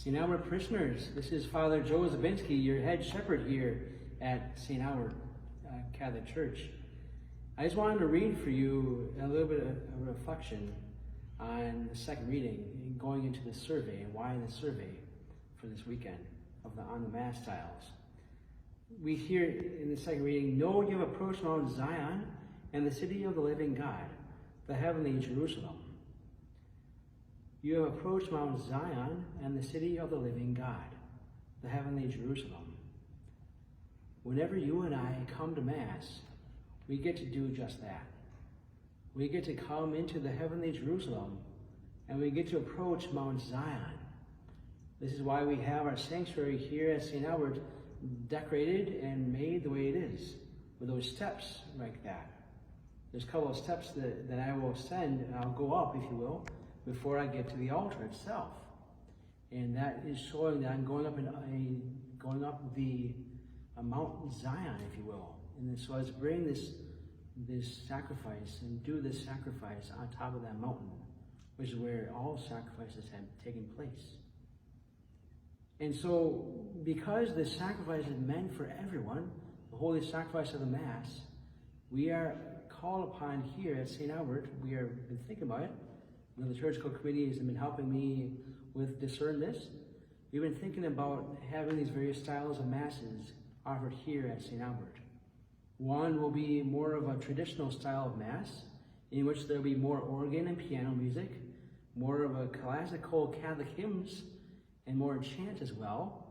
St. Albert parishioners, this is Father Joe Zabinski, your head shepherd here at St. Albert Catholic Church. I just wanted to read for you a little bit of a reflection on the second reading and going into the survey and why the survey for this weekend on the Mass styles. We hear in the second reading, "Know you have approached Mount Zion and the city of the living God, the heavenly Jerusalem." You have approached Mount Zion and the city of the living God, the heavenly Jerusalem. Whenever you and I come to Mass, we get to do just that. We get to come into the heavenly Jerusalem and we get to approach Mount Zion. This is why we have our sanctuary here at St. Albert decorated and made the way it is, with those steps like that. There's a couple of steps that I will ascend, and I'll go up, if you will, before I get to the altar itself. And that is showing that I'm going up the Mount Zion, if you will. And so I was bring this sacrifice and do this sacrifice on top of that mountain, which is where all sacrifices have taken place. And so, because the sacrifice is meant for everyone, the holy sacrifice of the Mass, we are called upon here at St. Albert. We have been thinking about it. The liturgical committee has been helping me with discern this. We've been thinking about having these various styles of Masses offered here at St. Albert. One will be more of a traditional style of Mass, in which there will be more organ and piano music, more of a classical Catholic hymns, and more chant as well.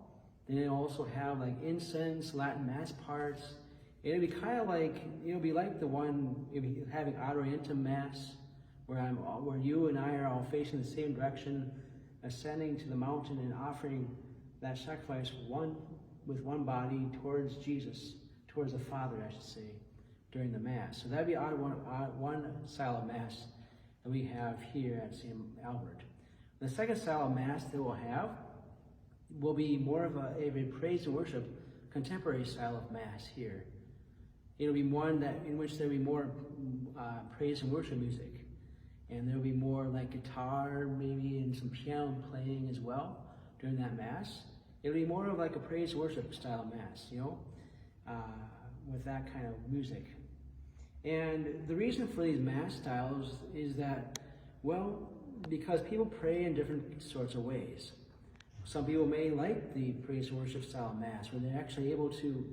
Then it'll also have like incense, Latin Mass parts. It'll be kind of like, it'll be like the one, it'll be having Ad Orientem Mass, where you and I are all facing the same direction, ascending to the mountain and offering that sacrifice with one body towards Jesus, towards the Father, I should say, during the Mass. So that'd be one style of Mass that we have here at St. Albert. The second style of Mass that we'll have will be more of a praise and worship contemporary style of Mass here. It'll be one in which there'll be more praise and worship music. And there'll be more like guitar maybe and some piano playing as well during that Mass. It'll be more of like a praise and worship style Mass, with that kind of music. And the reason for these Mass styles is that, well, because people pray in different sorts of ways. Some people may like the praise and worship style Mass, when they're actually able to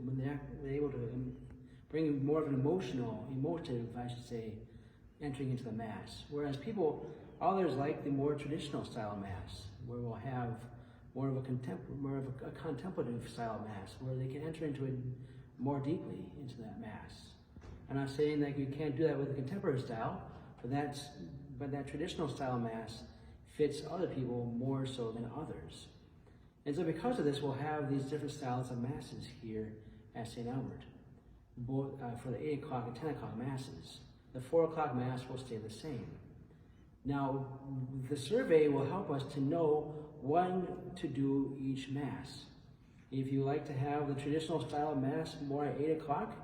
bring more of an emotive, I should say, entering into the Mass. Whereas others like the more traditional style of Mass, where we'll have more of a contemplative style of Mass, where they can enter into it more deeply into that Mass. I'm not saying that you can't do that with the contemporary style, but that traditional style of Mass fits other people more so than others. And so because of this, we'll have these different styles of Masses here at St. Albert, both for the 8 o'clock and 10 o'clock Masses. The 4 o'clock Mass will stay the same. Now, the survey will help us to know when to do each Mass. If you like to have the traditional style of Mass more at 8 o'clock,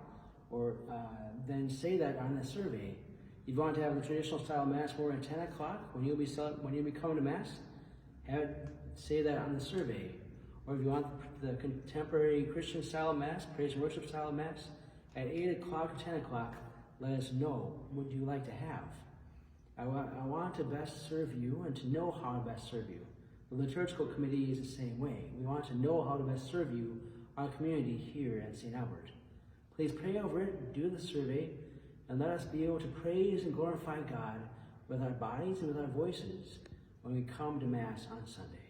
then say that on the survey. If you want to have the traditional style of Mass more at 10 o'clock, when you'll be coming to Mass, say that on the survey. Or if you want the contemporary Christian style of Mass, praise and worship style of Mass, at 8 o'clock or 10 o'clock, let us know what you like to have. I want to best serve you and to know how to best serve you. The liturgical committee is the same way. We want to know how to best serve you, our community here at St. Albert. Please pray over it, do the survey, and let us be able to praise and glorify God with our bodies and with our voices when we come to Mass on Sunday.